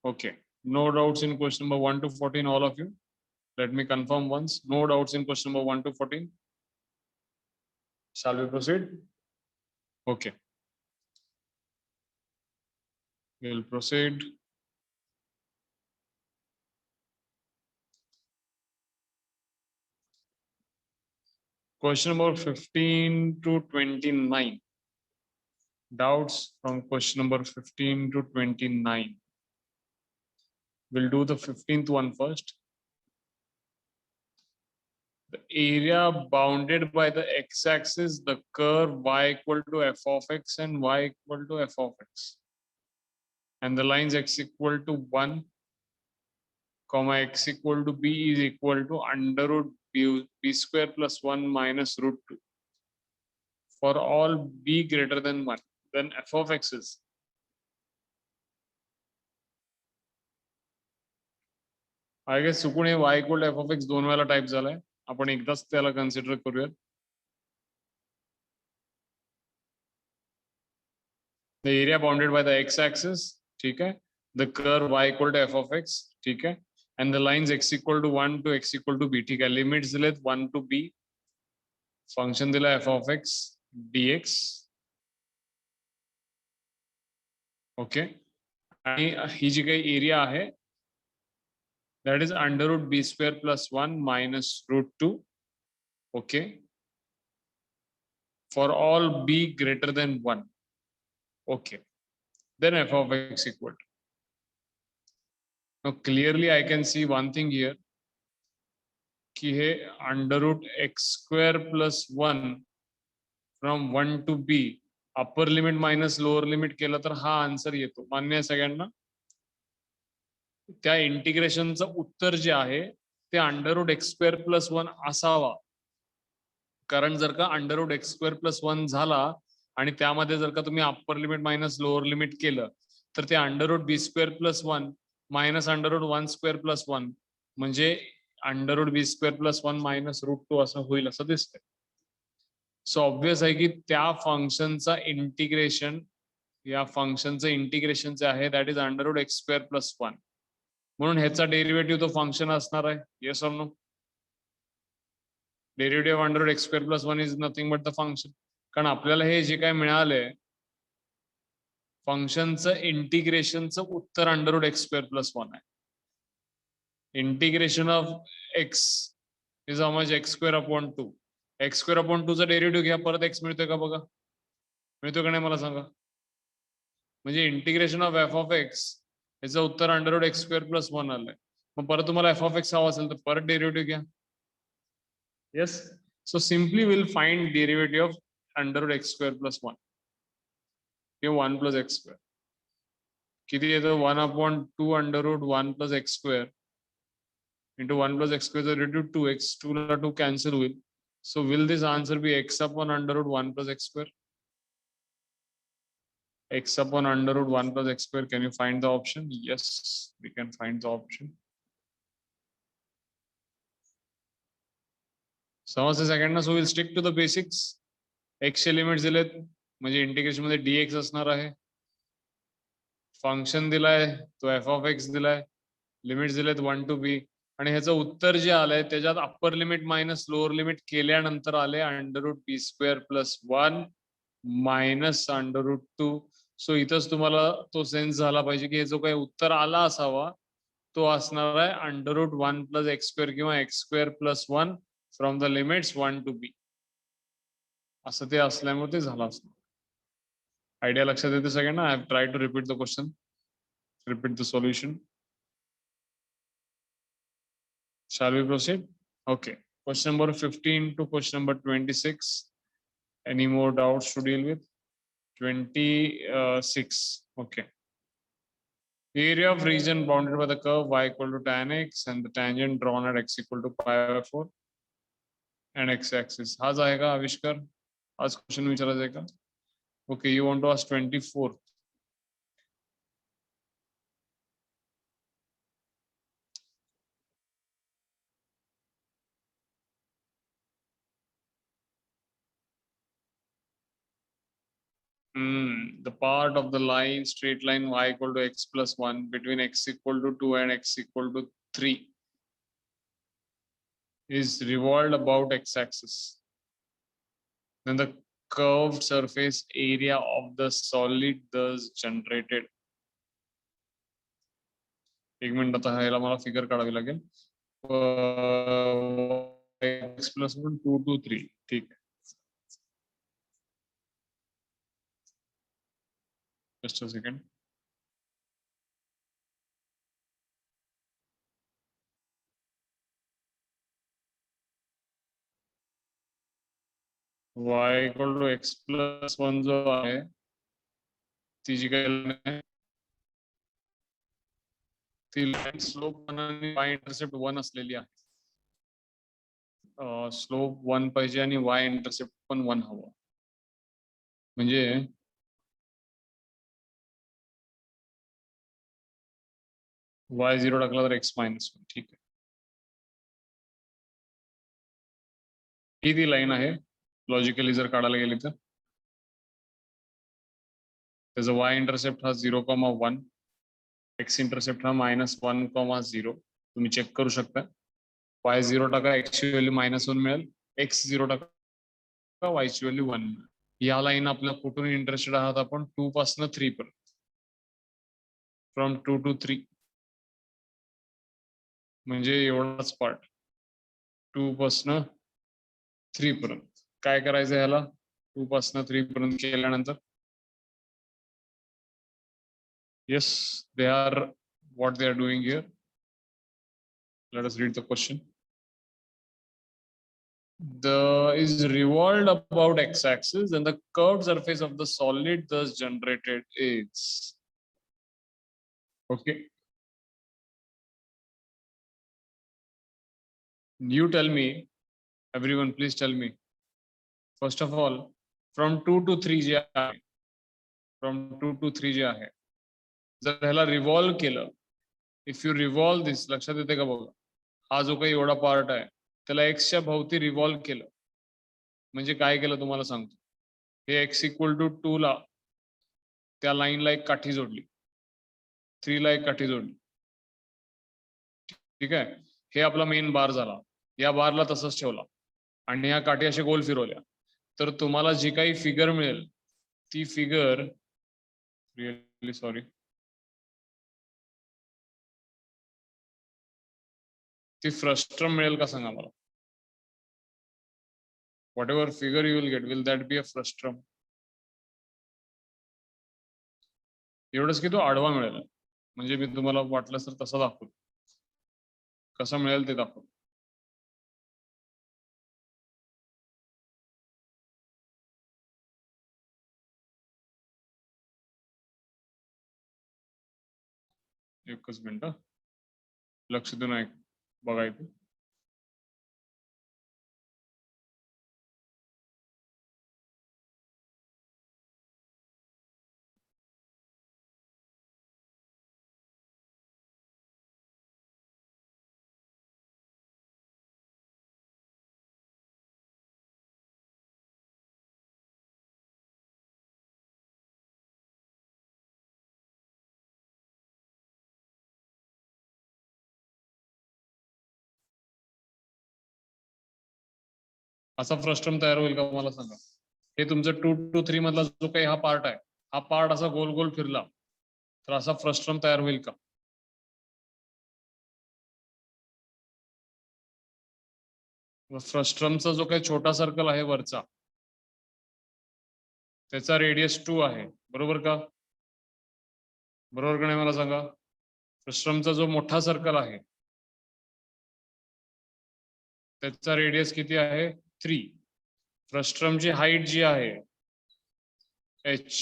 Okay. No doubts in question number 1 to 14, all of you? Let me confirm once. No doubts in question number 1 to 14. Shall we proceed? Okay. We'll proceed. Question number 15 to 29. Doubts from question number 15 to 29. We'll do the 15th one first. The area bounded by the x-axis, the curve y equal to f of x and y equal to f of x. And the lines x equal to 1, comma x equal to b is equal to under root b square plus 1 minus root 2. For all b greater than 1, then f of x is. I guess चुकून हे y equal to f of x दोन वेळा type झालाय. आपण एकदाच त्याला consider करूया. The area bounded by the x-axis, ठीक है. The curve y equal to f of x, ठीक है. And the lines x equal to 1 to x equal to b, ठीक है. Limits दिलेत 1 to b. Function दिला f of x dx. Okay. आणि ही जी काही एरिया आहे, that is under root b square plus 1 minus root 2. Okay. For all b greater than 1. Okay. Then f of x equal to. Now clearly I can see one thing here. कि हे under root x square plus 1 from 1 to b upper limit minus lower limit केलं तर हा answer येतो. मान्य आहे सगळ्यांना? त्या इंटिग्रेशनचं उत्तर जे आहे ते under root x square plus 1 असावा. कारण जर का under root x square plus 1 झाला आणि त्यामध्ये जर का तुम्ही upper limit minus lower limit केलं तर ते under root B square plus 1 minus under root 1 square plus 1 म्हणजे under root B square plus 1 minus root 2 असं होईल असं दिसतंय. सो ऑब्वियस आहे की त्या फंक्शनचा इंटिग्रेशन या फंक्शनचं इंटिग्रेशन जे आहे that is under root x square plus 1. म्हणून ह्याचा डेरिव्हेटिव्ह तो फंक्शन असणार आहे. Yes or no? Derivative under root x square plus 1 is nothing but the function. कारण आपल्याला हे जे काय मिळालंय फंक्शनचं इंटिग्रेशनचं उत्तर under root x square plus 1 आहे. Integration of x is how much x square upon 2. X square upon 2 चा डेरिव्हेटिव्ह घ्या, परत एक्स मिळतोय का बघा. मिळतोय का नाही मला सांगा. म्हणजे integration of f of x याचं उत्तर under root x square plus 1 आलंय. मग परत तुम्हाला एफ ऑफ एक्स हवा असेल तर परत डेरिव्हेटिव्ह घ्या. Yes. So simply will find derivative of under root x square plus 1 किंवा 1 प्लस एक्स स्क्वेअर. किती येतं 1 upon 2 under root 1 plus x square into 1 plus x square is related to 2x, 2 ला 2 cancel will. So will this answer be x upon under root 1 plus x square? X upon under root 1 plus x square. Can you find the option? Yes, we can find the option. समजते सगळ्यांना? So we'll stick to the basics. x चे limits दिलेत म्हणजे integration मध्ये dx असणार आहे. Function दिलाय तो f of x दिलाय. लिमिट्स दिलेत 1 to b. आणि ह्याचं उत्तर जे आलंय त्याच्यात upper limit minus lower limit केल्यानंतर आले under root B square plus 1 minus under root 2. So इथंच तुम्हाला तो सेन्स झाला पाहिजे की हे जो काही उत्तर आला असावा तो असणार आहे under root 1 plus x square किंवा X square plus 1 from the limits 1 to b. असं ते असल्यामुळे ते झालं असणार. आयडिया लक्षात येते सगळ्यांना? I have try to repeat the question, repeat the solution. Shall we proceed? Okay. Question number 15 to question number 26. Any more doubts to deal with? 26. Okay. The area of region bounded by the curve y equal to tan x and the tangent drawn at x equal to pi by 4 and x-axis. आज आएगा आविष्कार? आज question विचारा जाएगा. Okay, you want to ask 24. The part of the line, straight line y equal to x plus 1 between x equal to 2 and x equal to 3 is revolved about x-axis. Then the curved surface area of the solid thus generated. एक minute, आता ह्याला मला figure काढावी लागेल. x plus 1 2 2 3 ठीक. Just a second. y equal to x plus 1 जो आहे ती जी काही ती लाईन स्लोप 1 आणि y इंटरसेप्ट 1 असलेली आहे. स्लोप 1 पाहिजे आणि y इंटरसेप्ट पण 1 हवं. म्हणजे y 0 टाकला तर x minus 1. ठीक आहे. ही ती लाईन आहे लॉजिकली जर काढायला गेली तर. त्याचा y इंटरसेप्ट हा 0,1, x इंटरसेप्ट हा -1,0. तुम्ही चेक करू शकता. y 0 टाका, x ची व्हॅल्यू -1 मिळेल. x 0 टाका, y ची व्हॅल्यू 1 मिळेल. या लाईन आपल्या कुठून इंटरेस्टेड आहात आपण? 2 पासून 3 पर्यंत. फ्रॉम 2 to 3 म्हणजे एवढाच पार्ट 2 पासून 3 पर्यंत. काय करायचं ह्याला? 2 पासून 3 पर्यंत केल्यानंतर yes, they are what they are doing here. Let us read the question. The is revolved about x-axis and the curved surface of the solid thus generated is. Okay. You tell me, everyone please tell me. First of all, from 2 to 3 जे आहे, from 2 to 3 जे आहे, जर ह्याला revolve केलं, if you revolve दिस, लक्षात येते का बघा, हा जो काही एवढा पार्ट आहे त्याला x च्या भोवती रिव्हॉल्व केलं म्हणजे काय केलं तुम्हाला सांगतो. हे x इक्वल टू 2 ला त्या लाईनला एक काठी जोडली, 3 ला एक काठी जोडली. ठीक आहे. हे आपला मेन बार झाला. या बारला तसंच ठेवला आणि या काठी अशा गोल फिरवल्या तर तुम्हाला जी काही फिगर मिळेल ती फिगर, रिअली सॉरी, ती फ्रस्ट्रम मिळेल का सांगा मला. whatever figure you will get, will that be a frustrum? एवढंच की तो आडवा मिळेल. म्हणजे मी तुम्हाला वाटलं तर तसं दाखवतो, कसं मिळेल ते दाखवतो. एकच मिनिट, लक्ष देऊन ऐक, बघायचं. असा फ्रस्ट्रम तयार होईल का मला सांगा. हे तुमचं 2 to 3 मधला जो काही हा पार्ट आहे, हा पार्ट असा गोल गोल फिरला तर असा फ्रस्ट्रम तयार होईल का? फ्रस्ट्रमचा जो काही छोटा सर्कल आहे वरचा, त्याचा रेडियस 2 आहे, बरोबर का? बरोबर का नाही मला सांगा. फ्रस्ट्रमचा जो मोठा सर्कल आहे त्याचा रेडियस किती आहे? 3. फ्रस्ट्रमची हाईट जी आहे h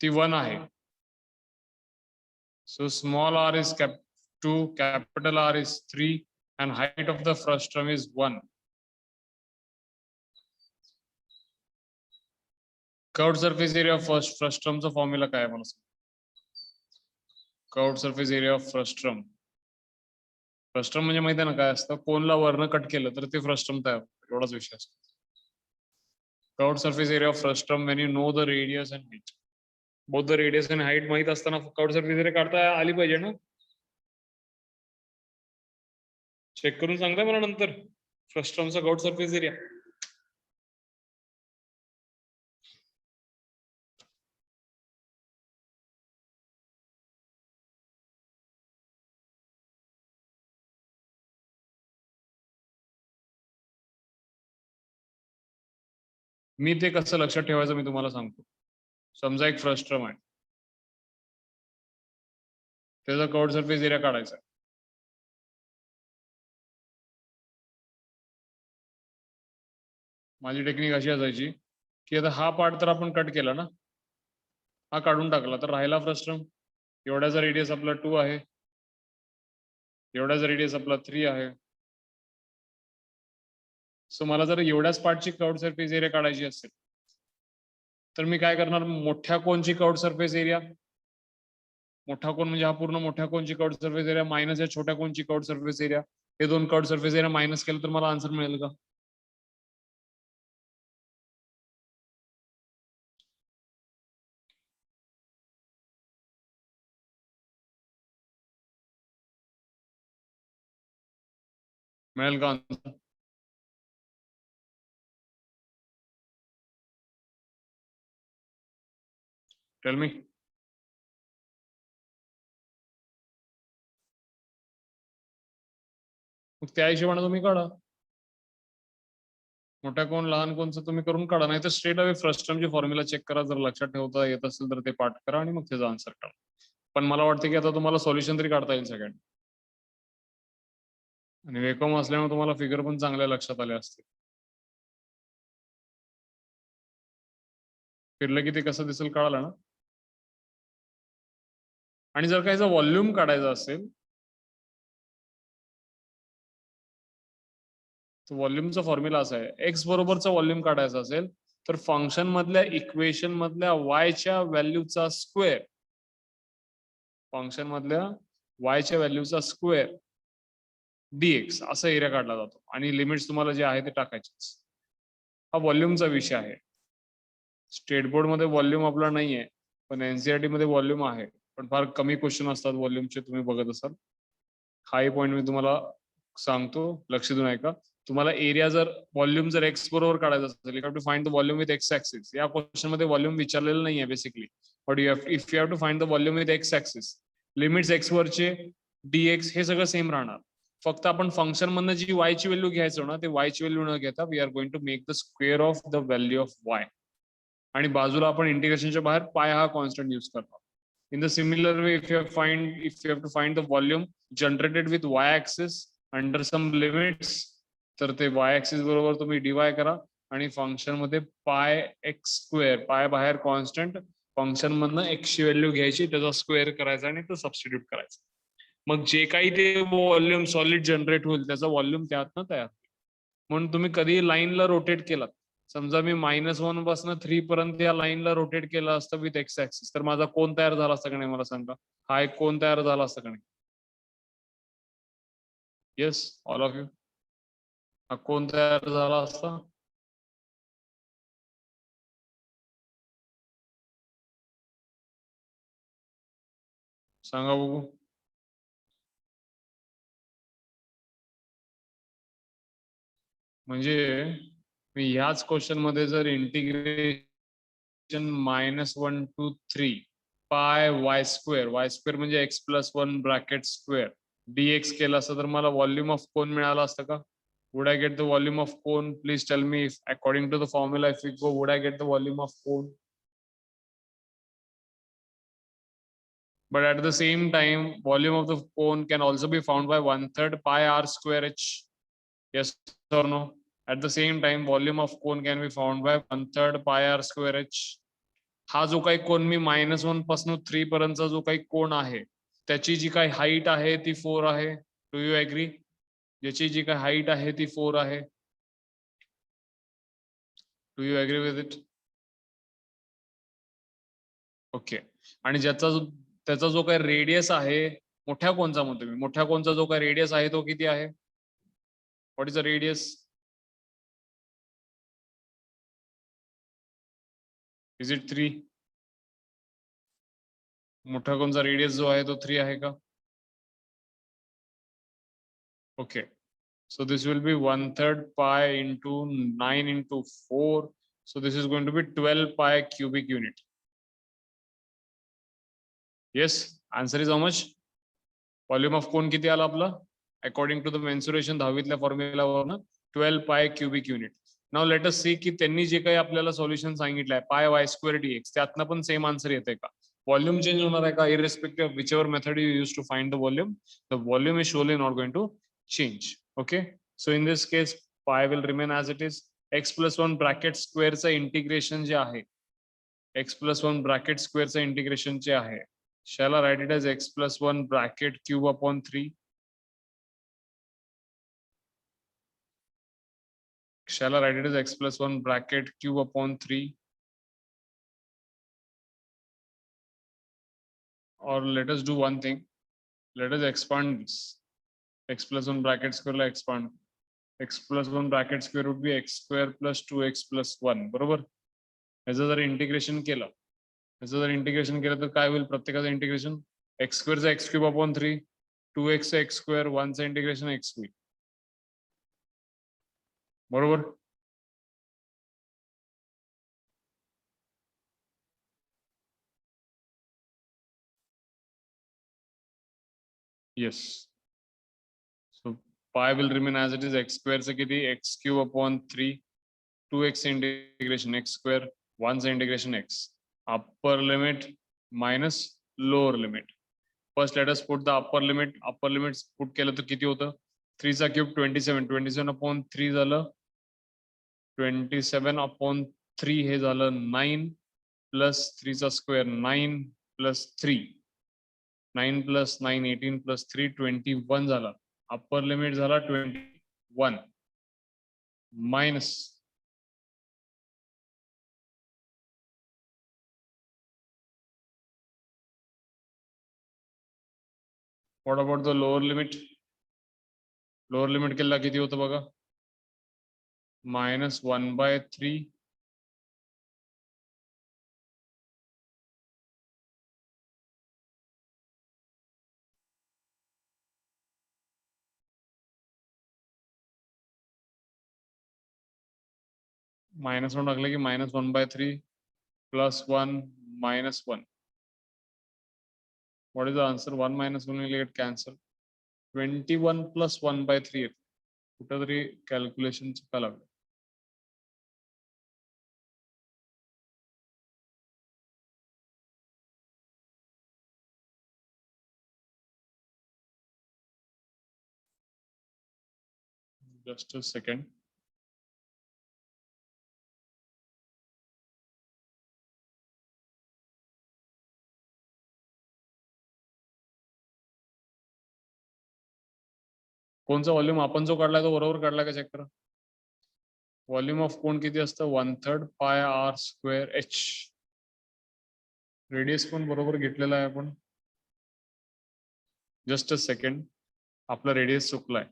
ती 1 आहे. So small r is 2, capital R is 3 and height of the frustum is 1. Curved surface area of frustum चा फॉर्म्युला काय आहे मला सांग. Curved surface area of frustum. Frustum म्हणजे माहिती आहे ना काय असतं, कोनला वरनं कट केलं तर ते फ्रस्ट्रम तयार होतं, एवढाच विषय असतो. Curved surface area of frustum when you know the radius and height. Both the radius and height माहित असताना कर्व्ड सरफेस एरिया काढता आली पाहिजे ना. चेक करून सांगता मला नंतर फ्रस्ट्रमचा कर्व्ड सरफेस एरिया. मी ते कसं लक्षात ठेवायचं मी तुम्हाला सांगतो. समजा एक फ्रस्ट्रम आहे, त्याचा कर्व्ड सरफेस एरिया काढायचा. माझी टेक्निक अशी असायची की आता हा पार्ट तर आपण कट केला ना, हा काढून टाकला तर राहिला फ्रस्ट्रम. एवढ्याचा रेडियस आपला 2 आहे, एवढ्याचा रेडियस आपला 3 आहे. सो मला जर एवढ्याच पार्टची कर्व्ड सरफेस एरिया काढायची असेल तर मी काय करणार, मोठ्या कोनची कर्व्ड सरफेस एरिया, मोठा कोन म्हणजे हा पूर्ण मोठ्या कोनची कर्व्ड सरफेस एरिया मायनस या छोट्या कोनची कर्व्ड सरफेस एरिया, हे दोन कर्व्ड सरफेस एरिया मायनस केलं तर मला आन्सर मिळेल का? मिळेल का आन्सर? Tell me. मग त्या हिशोबाने तुम्ही काढा. मोठ्या कोण लहान कोणचं तुम्ही करून काढा, नाही तर स्ट्रेट अवे फ्रस्ट्रमची फॉर्म्युला चेक करा. जर लक्षात ठेवता येत असेल तर ते पाठ करा आणि मग त्याचा आन्सर काढा. पण मला वाटतं की आता तुम्हाला सॉल्युशन तरी काढता येईल सगळ्यांना. आणि वेकॉम असल्यामुळे तुम्हाला फिगर पण चांगल्या लक्षात आले असते. फिरलं की ते कसं दिसेल कळालं ना. आणि जर काही व्हॉल्यूम काढायचा असेल तर व्हॉल्यूमचा फॉर्म्युला असा आहे, एक्स बरोबरचा व्हॉल्यूम काढायचा असेल तर फंक्शन मधल्या इक्वेशन मधल्या वायच्या व्हॅल्यूचा स्क्वेअर, फंक्शन मधल्या वायच्या व्हॅल्यूचा स्क्वेअर dx असा एरिया काढला जातो. आणि लिमिट्स तुम्हाला जे आहे ते टाकायचेच. हा व्हॉल्यूमचा विषय आहे. स्टेट बोर्ड मध्ये व्हॉल्यूम आपला नाहीये, पण एनसीईआरटी मध्ये व्हॉल्यूम आहे. पण फार कमी क्वेश्चन असतात व्हॉल्यूमचे, तुम्ही बघत असाल. हाही पॉईंट मी तुम्हाला सांगतो, लक्ष देऊन ऐका. तुम्हाला एरिया जर व्हॉल्यूम जर एक्स बरोबर काढायचा असेल, you have to find the volume with x axis. या क्वेश्चन मध्ये व्हॉल्यूम विचारलेलं नाहीये basically, but if you have to find the volume with x axis, limits x वरचे dx हे सगळं सेम राहणार. फक्त आपण फंक्शन मधनं जी y ची व्हॅल्यू घ्यायचो ना, ते y ची व्हॅल्यू न घेता we are going to make the square of the value of y. आणि बाजूला आपण इंटिग्रेशनच्या बाहेर पाय हा कॉन्स्टंट यूज करतो. In the similar way, if you have to find the volume generated with y-axis under some limits, तर ते y-axis बरोबर तुम्ही डिवाय करा आणि फंक्शन मध्ये पाय एक्स स्क्वेअर, पाय बाहेर कॉन्स्टंट, फंक्शन मधनं एक्स ची व्हॅल्यू घ्यायची, त्याचा स्क्वेअर करायचा आणि तो सबस्टिट्यूट करायचा. मग जे काही ते व्हॉल्यूम सॉलिड जनरेट होईल त्याचा व्हॉल्यूम त्यातनं तयार होईल. म्हणून तुम्ही कधी लाईनला रोटेट केलात, समजा मी -1 पासून 3 पर्यंत या लाईनला रोटेट केलं असतं विथ एक्स ऍक्सिस, तर माझा कोण तयार झाला असता का नाही मला सांगा. हा एक कोण तयार झाला असता का नाही? Yes, all of you. हा कोण तयार झाला असता? सांगा बघू. म्हणजे मी ह्याच क्वेश्चन मध्ये जर इंटिग्रेशन -1 to 3 पाय y स्क्वेअर म्हणजे x+1 ब्रॅकेट स्क्वेअर dx केलं असतं तर मला व्हॉल्यूम ऑफ कोन मिळालं असतं का? Would I get the volume of cone? Please tell me if according to the formula if we go, would I get the volume of cone? But at the same time, volume of the cone can also be found by 1/3 pi r square h. Yes or no? At the same time, volume of cone can be found by 1/3 pi r square h. हा जो काही कोन मी -1 पासून 3 पर्यंतचा जो काही कोन आहे त्याची जी काही हाईट आहे ती 4 आहे. Do you agree? ज्याची जी काही हाईट आहे ती 4 आहे. Do you agree with it? Okay. आणि त्याचा जो काही रेडियस आहे, मोठ्या कोनचा म्हणतो मी, मोठ्या कोनचा जो काही रेडियस आहे तो किती आहे? What is the radius? Is it 3? मोठा कोणचा रेडियस जो आहे तो 3 आहे का? Okay, so this will be 1/3 pi into 9 into 4, so this is going to be 12 pi cubic unit. Yes, answer is how much? Volume of कोण किती आला आपला? According to the mensuration 10वीतल्या फॉर्म्युलावरनं 12 pi cubic unit. Now let us see की त्यांनी जे काही आपल्याला solution सांगितलंय pi y square dx त्यातनं पण सेम आन्सर येतंय का? व्हॉल्यूम चेंज होणार आहे का? Irrespective of whichever method you use to find the volume is surely not going to change. Okay, so in this case pi will remain as it is. X plus 1 bracket square चं integration जे आहे, x plus 1 bracket square चं integration जे आहे, shall I write it as x plus 1 bracket cube upon 3? Shall I write it as x plus 1 bracket cube upon 3? Or let us do one thing. Let us expand this. X plus 1 bracket square ला expand. X plus 1 bracket square would be x square plus 2x plus 1. बरोबर? याचं जर integration केलं, तर काय होईल प्रत्येकाचं integration? x square चा x cube upon 3, 2x चा x square, 1 चा इंटिग्रेशन x होईल. बरोबर? Yes. So pi will remain as it is. X square चा किती? x cube upon 3, 2x integration x square, 1 चा integration x. Upper limit minus lower limit. First let us put the upper limit. Upper limit put केलं तर किती होतं? 3 चा cube 27. 27 upon 3 झालं 27 upon 3 हे झालं 9 plus 3 चा square 9 plus 3. 9 plus 9 18 plus 3 21 झाला. अप्पर लिमिट झाला 21 minus what about the lower limit? Lower limit केला किती होतं बघा? -1/3 -1 टाकलं की -1/3 plus 1 -1. What is the answer? 1 minus 1 will get cancelled. 21 plus 1/3 येते. कुठेतरी कॅल्क्युलेशन चुका लागलं. Just a second. कोणचा व्हॉल्यूम आपण जो काढलाय तो बरोबर काढला का चेक करा. व्हॉल्यूम ऑफ कोण किती असतं? 1/3 pi R square H. Radius पण बरोबर घेतलेला आहे आपण. जस्ट अ सेकंड, आपला रेडियस चुकलाय.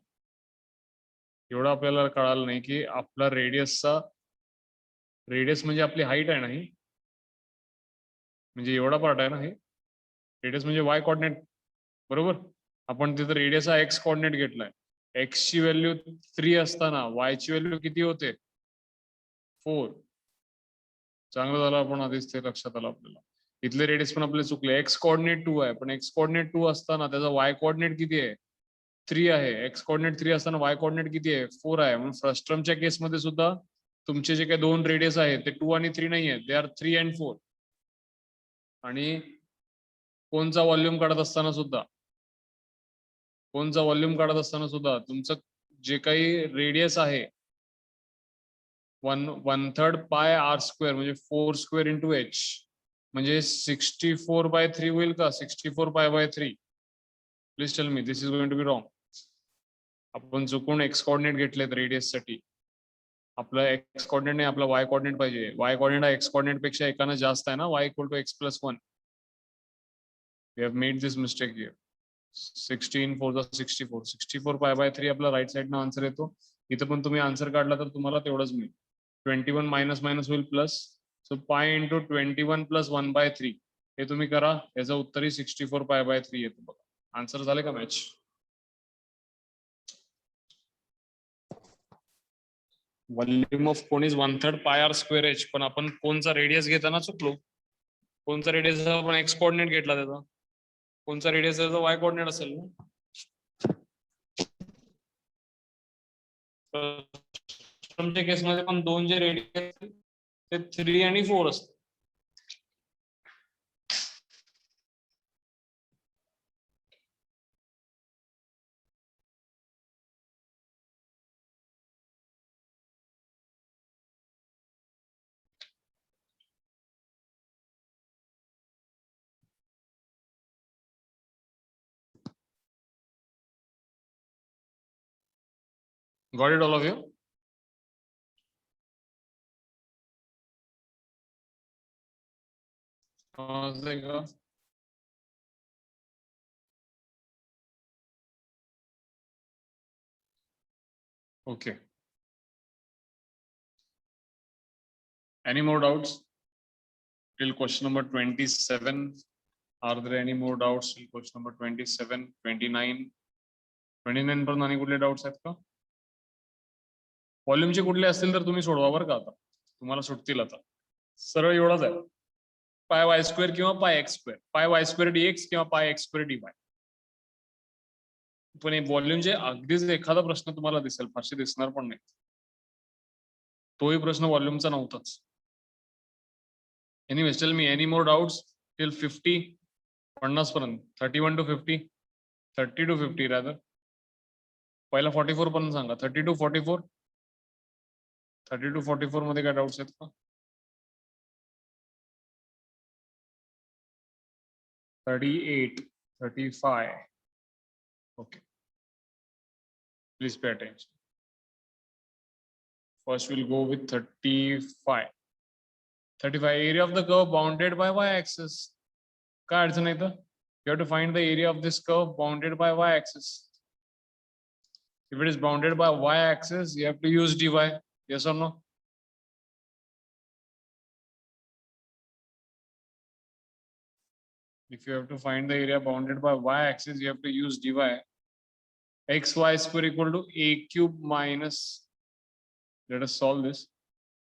एवढं आपल्याला कळालं नाही की आपला रेडियस म्हणजे आपली हाईट आहे ना ही, म्हणजे एवढा पार्ट आहे ना हे. रेडियस म्हणजे वाय कोऑर्डिनेट, बरोबर. आपण तिथं रेडियस हा एक्स कोऑर्डिनेट घेतलाय. एक्स ची व्हॅल्यू 3 असताना वाय ची व्हॅल्यू किती होते? 4. चांगलं झालं आपण आधीच ते लक्षात आलं आपल्याला. इथले रेडियस पण आपले चुकले. एक्स कोऑर्डिनेट 2 आहे, पण एक्स कोऑर्डिनेट 2 असताना त्याचा वाय कोऑर्डिनेट किती आहे? 3 आहे. एक्स कोऑर्डिनेट 3 असताना वाय कोऑर्डिनेट किती आहे? 4 आहे. म्हणून फर्स्ट टर्मच्या केसमध्ये सुद्धा तुमचे जे काही दोन रेडियस आहेत ते 2 आणि 3 नाही आहेत, दे आर 3 and 4. आणि कोणचा व्हॉल्यूम काढत असताना सुद्धा तुमचं जे काही रेडियस आहे 1/3 पाय आर स्क्वेअर म्हणजे 4 स्क्वेअर इंटू एच म्हणजे 64/3 होईल का? 64 पाय/3. Please tell me this is going to be wrong. आपण चुकून एक्स कोऑर्डिनेट घेतलेत रेडियस साठी. आपला एक्स कोऑर्डिनेट नाही, आपला वाय कोऑर्डिनेट पाहिजे. वाय कोऑर्डिनेट हा एक्स कोऑर्डिनेट पेक्षा एकानं जास्त आहे ना. Y equal to x plus 1. We have made this mistake here. 16 4 64. 64 pi आपला राईट साइडनं आन्सर येतो. इथं पण तुम्ही आन्सर काढला तर तुम्हाला तेवढंच मिळेल. 21 मायनस मायनस होईल plus so pi into 21 plus 1/3 हे तुम्ही करा, याचं उत्तरही 64 पाय/3 येतं बघा. आन्सर झाले का match? Volume of cone is 1/3 pi R square H, पण आपण कोनचा रेडियस घेताना चुकलो. कोणचा रेडियस आपण एक्स कोऑर्डिनेट घेतला त्याचा, कोणचा रेडियस त्याचा वाय कोऑर्डिनेट असेल ना. तुमच्या केसमध्ये पण दोन जे रेडियस ते 3 आणि 4 असतात. Got it, all of you? समजलेगा? Okay. Any more doubts till question number 27? Are there any more doubts till question number 27, 29? 29 पर्यंत आणि कुठले डाउट्स आहेत का? व्हॉल्यूमचे कुठले असतील तर तुम्ही सोडवा बरं का, आता तुम्हाला सुटतील. आता सरळ एवढाच आहे, पाय वाय स्क्वेअर किंवा पाय एक्स स्क्वेअर, पाय वाय स्क्वेअर डी एक्स किंवा पाय एक्स स्क्वेअर डी वाय. पण व्हॉल्यूमचे अगदीच एखादा प्रश्न तुम्हाला दिसेल, फारसे दिसणार पण नाही. तोही प्रश्न व्हॉल्यूमचा नव्हताच. Anyways tell me any more doubts till 50, 50 पर्यंत, 31 to 50, 30 to 50 रादर. पहिला 44 पर्यंत सांगा, 30 to 44. 30 to 44 मध्ये काय डाउट्स आहेत का? 38, 35. Okay. Please pay attention. First we'll go with 35. 35, area of the curve bounded by y-axis. काय अडचण आहे? You have to find the area of this curve bounded by y-axis. If it is bounded by y-axis, you have to use dy. Yes or no? If you have to find the area bounded by y-axis, you have to use dy. xy square equal to a cube minus, let us solve this,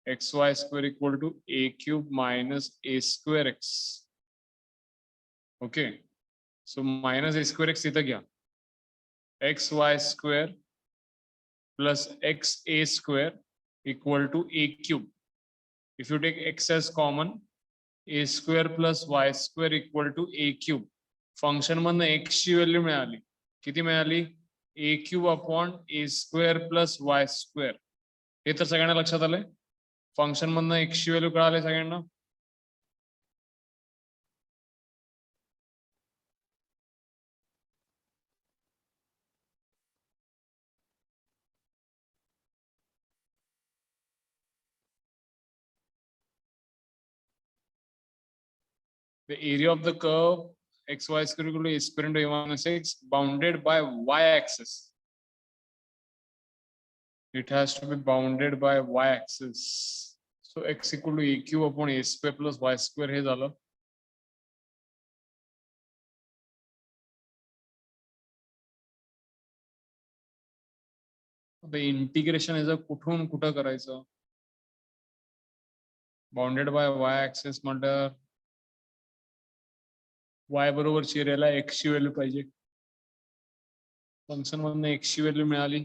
xy square equal to a cube minus a square x. Okay, so minus a square x इथं घ्या, xy square plus xa square equal to a cube. If you take x as common, a square plus y square equal to a cube. Function मधनं x ची value मिळाली, किती मिळाली? a cube upon a square plus y square. हे तर सगळ्यांना लक्षात आलंय. फंक्शन मधनं x ची व्हॅल्यू कळाली सगळ्यांना? The area of the curve xy square equal to a square into a minus x bounded by y-axis. It has to be bounded by y-axis. So x equal to a cube upon a square plus y square हे झालं. The integration is कुठून कुठं करायचं? Bounded by Y axis म्हटलं y बरोबरची एरियाला x ची value पाहिजे. Function मधनं x ची व्हॅल्यू मिळाली.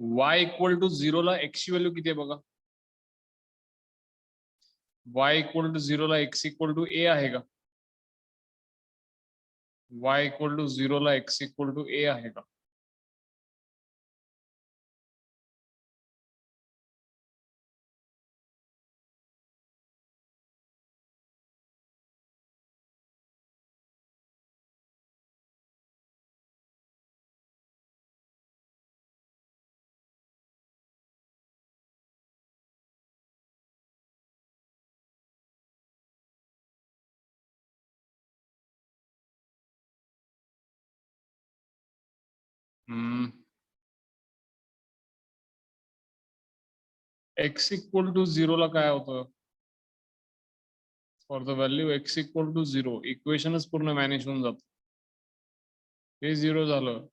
y इक्वल टू 0 ला x ची व्हॅल्यू किती आहे बघा. y इक्वल टू 0 ला x इक्वल टू a आहे का? y इक्वल टू 0 ला x इक्वल टू a आहे का? x इक्वल टू 0 ला काय होतं? For the value x equal to 0 इक्वेशनच पूर्ण मॅनेज होऊन जात. हे 0 झालं.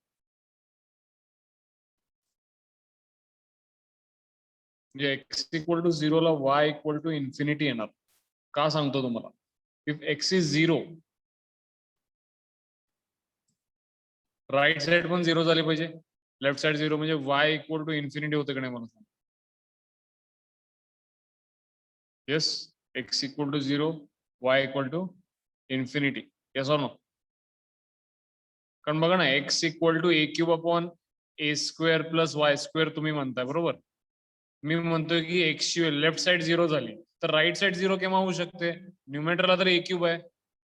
म्हणजे x इक्वल टू 0 ला y इक्वल टू इन्फिनिटी येणार. का सांगतो तुम्हाला? If x is 0, right side पण 0 झाली पाहिजे, लेफ्ट साइड 0, म्हणजे y इक्वल टू इन्फिनिटी होते का नाही मला सांग. Yes, x equal to 0, y equal to infinity. Yes or no? कारण बघा ना, x equal to a cube upon a square plus y square तुम्ही म्हणताय, बरोबर. मी म्हणतोय की x ची लेफ्ट साइड 0 झाली तर राईट साइड 0 केव्हा होऊ शकते? न्यूमरेटरला तर a क्यूब आहे,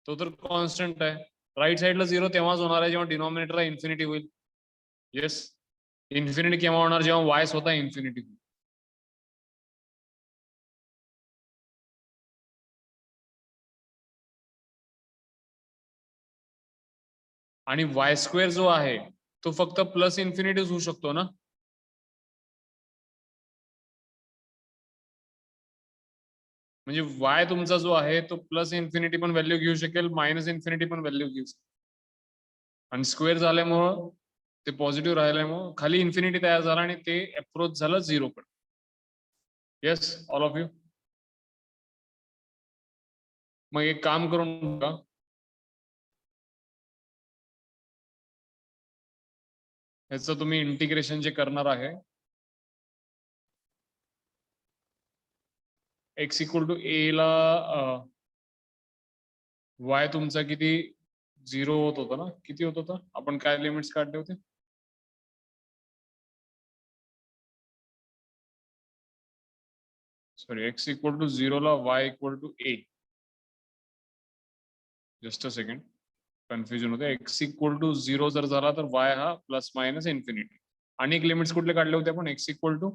तो तर कॉन्स्टंट आहे. राईट साइडला 0 तेव्हाच होणार आहे जेव्हा डिनॉमिनेटरला इन्फिनिटी होईल. येस, इन्फिनिटी केव्हा होणार? जेव्हा y स्वतः इन्फिनिटी होईल. आणि y स्क्वेअर जो आहे तो फक्त प्लस इन्फिनिटीच होऊ शकतो ना. म्हणजे y तुमचा जो आहे तो प्लस इन्फिनिटी पण व्हॅल्यू घेऊ शकेल, मायनस इन्फिनिटी पण व्हॅल्यू घेऊ शकेल. आणि स्क्वेअर झाल्यामुळं ते पॉझिटिव्ह राहिल्यामुळं खाली इन्फिनिटी तयार झाला आणि ते अप्रोच झालं 0 कडे. Yes, all of you. मग एक काम करून बघा, ह्याचं तुम्ही इंटिग्रेशन जे करणार आहे, x इक्वल टू a ला y तुमचा किती 0 होत होता ना? किती होत होता? आपण काय लिमिट्स काढले होते? सॉरी, x इक्वल टू 0 ला y equal to a. Just a second, confusion होते. x इक्वल टू 0 जर झाला तर y हा प्लस मायनस इन्फिनिटी. आणि एक लिमिट्स कुठले काढले होते आपण? x equal to,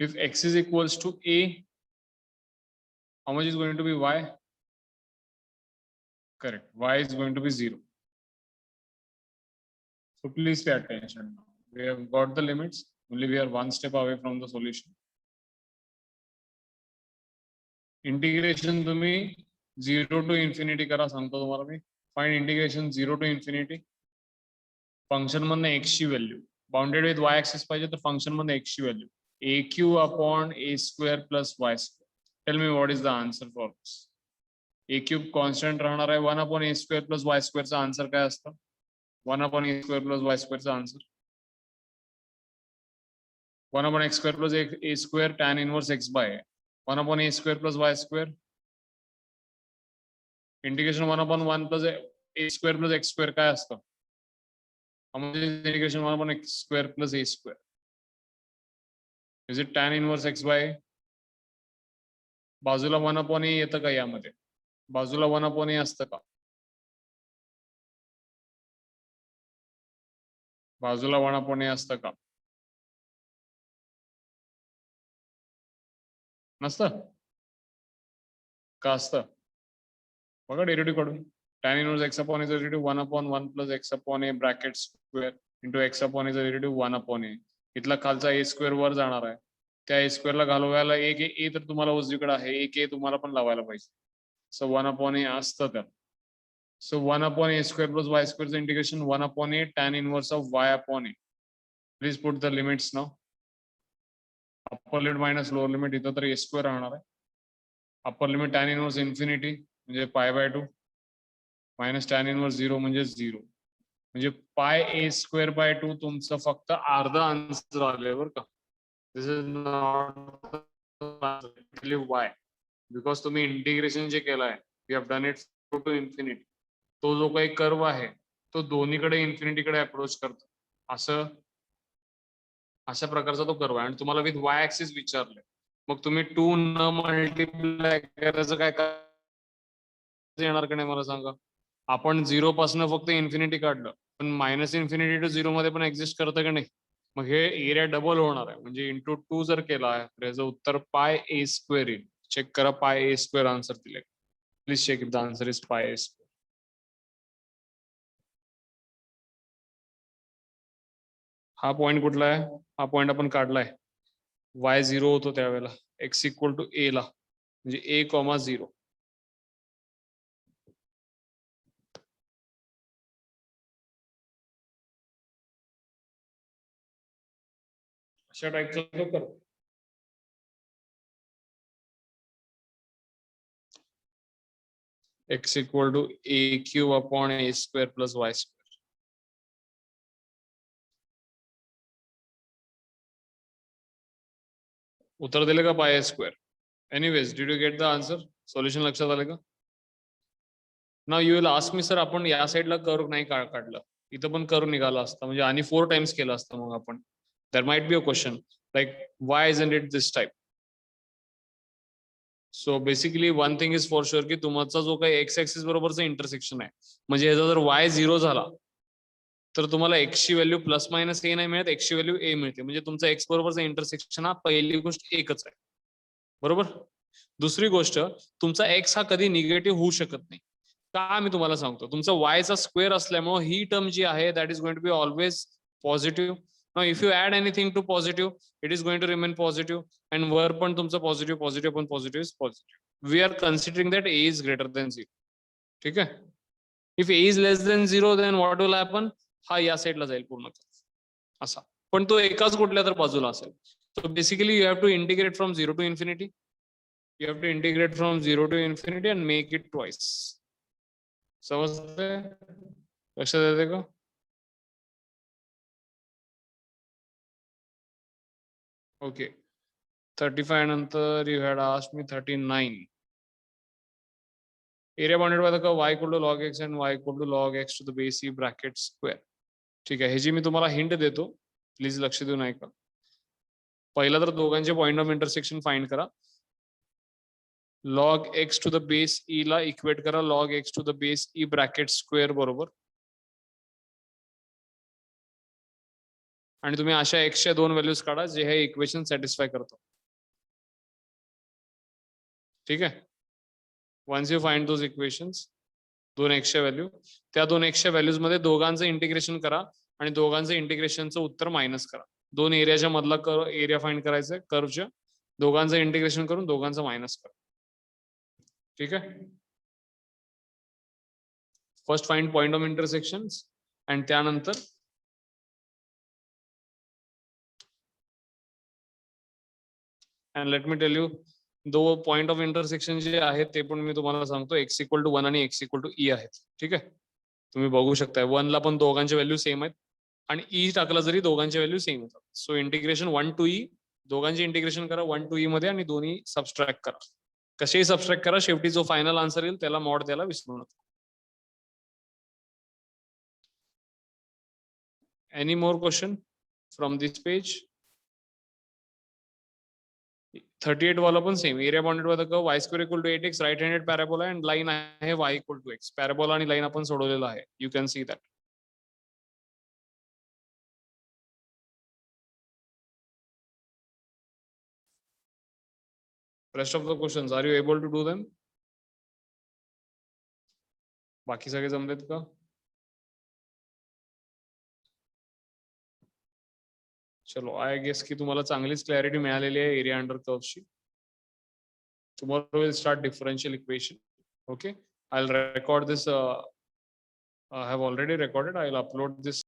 if x is equals to a, how much is going to be y? Correct, y is going to be 0. So please pay attention. We have got the limits, only we are one step away from the solution. Integration तुम्ही 0 to infinity करा, सांगतो तुम्हाला मी. Find integration 0 to infinity. Function मधनं x ची value, bounded with y axis पाहिजे तर function मधनं x ची value a cube upon a square plus y square. Tell me what is the answer for this. a cube constant राहणार आहे, 1 upon a square plus y स्क्वेअरचा answer काय असतं? 1 upon a square plus y स्क्वेअरचा answer 1 upon x square plus a square tan inverse x by 1 upon a square plus y square. Integration 1 upon 1 plus a square plus x square काय असतं? Integration 1 upon x square plus a square. Is it tan inverse x by? बाजूला 1 upon a येतं का यामध्ये? बाजूला 1 upon a असतं का? बाजूला 1 upon a असतं का? नसतं? का असतं? बघा डेरिव्हेटिव्ह कडून. tan inverse x upon a is derivative 1 upon 1 plus x upon a bracket square into x upon a is derivative 1 upon a. इथला खालचा a square वर जाणार आहे. त्या a square ला घालवायला एक a तर तुम्हाला उजवीकडे आहे, एक a तुम्हाला पण लावायला पाहिजे. So 1 upon a असतं त्यात. So 1 upon a square plus y square चं integration 1 upon a tan inverse of y upon a. Please put the limits now. Upper limit minus lower limit, इथं तर a square राहणार आहे. Upper limit tan inverse infinity म्हणजे pi by 2 minus tan inverse 0 म्हणजे 0. म्हणजे पाय a square by 2 तुमचं फक्त अर्धा आन्सर आलंय बरं का. This is not actually why, because तुम्ही इंटिग्रेशन जे केलंय, we have done it to infinity. तो जो काही कर्व आहे तो दोन्हीकडे इन्फिनिटीकडे अप्रोच करतो, असं अशा प्रकारचा तो कर्व आहे. आणि तुम्हाला विथ y ऍक्सिस विचारलंय, मग तुम्ही 2 न मल्टिप्लाय करायचं काय येणार का नाही मला सांगा. आपण 0 पासून फक्त इन्फिनिटी काढलं, पण मायनस इन्फिनिटी टू 0 मध्ये पण एक्झिस्ट करतं का नाही. मग हे एरिया डबल होणार आहे, म्हणजे इंटू 2 जर केला आहे तर याचं उत्तर पाय a स्क्वेअर येईल. चेक करा, पाय a स्क्वेअर आन्सर दिले. Please check if the answer is pi a square. हा पॉइंट कुठला आहे? हा पॉइंट आपण काढलाय. y 0 होतो त्यावेळेला x इक्वल टू a ला, म्हणजे a,0. अशा टाईपचा कर. x equal to a cube upon a square plus y square. उत्तर दिले का pi square? Anyways, did you get the answer? Solution लक्षात आलं का? Now you will ask me, sir आपण या साईडला कर्व नाही काढलं, इथं पण कर्व निघाला असता, म्हणजे आणि 4 टाइम्स केलं असतं मग आपण. There might be a question like why isn't it this type. So basically one thing is for sure की तुमचा जो काही एक्स ऍक्सिस बरोबरचा इंटरसेक्शन आहे, म्हणजे ह्याचा जर y 0 झाला तर तुम्हाला x ची व्हॅल्यू प्लस मायनस ए नाही मिळत, x ची व्हॅल्यू a मिळते. म्हणजे तुमचा x बरोबरचा इंटरसेक्शन हा पहिली गोष्ट एकच आहे. बरोबर. दुसरी गोष्ट, तुमचा x हा कधी निगेटिव्ह होऊ शकत नाही. का मी तुम्हाला सांगतो, तुमचा y चा स्क्वेअर असल्यामुळे ही टर्म जी आहे that is going to be always positive. Now if you add anything to positive, it is going to remain positive. And वर पण तुमचं पॉझिटिव्ह पॉझिटिव्ह पण positive is positive. We are considering that a is greater than 0. ठीक आहे. If a is less than 0 then what will happen? हा या साईडला जाईल पूर्ण असा, पण तो एकाच कुठल्या तर बाजूला असेल. So basically you have to integrate from 0 to infinity. You have to integrate from 0 to infinity and make it twice. समजते? लक्षात येते का? Okay. 35 नंतर you had asked me 39. Area bounded by the curve y equal to log x and y equal to log x to the base e bracket square. ठीक आहे, ह्याची मी तुम्हाला hint देतो, प्लीज लक्ष देऊ नये का. पहिला तर दोघांचे पॉइंट ऑफ इंटरसेक्शन फाइंड करा. log x to the base e ला इक्वेट करा log x to the base e bracket square बरोबर. आणि तुम्ही अशा x च्या दोन व्हॅल्यूज काढा जे हे इक्वेशन सॅटिस्फाय करतो. ठीक आहे. Once you find those equations, दोन x च्या व्हॅल्यू, त्या दोन x च्या व्हॅल्यूज मध्ये दोघांचं इंटिग्रेशन करा आणि दोघांचं इंटिग्रेशनचं उत्तर मायनस करा. दोन एरियाच्या मधला एरिया फाइंड करायचा आहे कर्वच्या, दोघांचं इंटिग्रेशन करून दोघांचं मायनस करा. ठीक आहे. First find point of intersections आणि त्यानंतर and let me tell you, दो पॉइंट ऑफ इंटरसेक्शन जे आहेत ते पण मी तुम्हाला सांगतो, x इक्वल टू 1 आणि x इक्वल टू e आहेत. ठीक आहे. तुम्ही बघू शकताय 1 ला पण दोघांचे व्हॅल्यू सेम आहेत आणि e टाकला जरी दोघांचे व्हॅल्यू सेम येतात. सो इंटिग्रेशन 1 टू e, दोघांचे इंटिग्रेशन करा 1 टू e मध्ये आणि दोन्ही सबस्ट्रॅक्ट करा. कसेही सबस्ट्रॅक्ट करा, शेवटी जो फायनल आन्सर येईल त्याला मॉड द्यायला विसरू नका. Any more question from this page? 38 वाला पण same. Area bounded by the curve y square equal to 8x, right handed parabola and line आहे y equal to x. Parabola आणि लाईन आपण सोडवलेला आहे. You can see that. Rest of the questions, are you able to do them? बाकी सगळे जमलेत का? चलो, I guess की तुम्हाला चांगलीच क्लॅरिटी मिळालेली आहे एरिया अंडर कर्वची. Tomorrow we'll start differential equation. Okay, I'll record this. I have already recorded. I'll upload this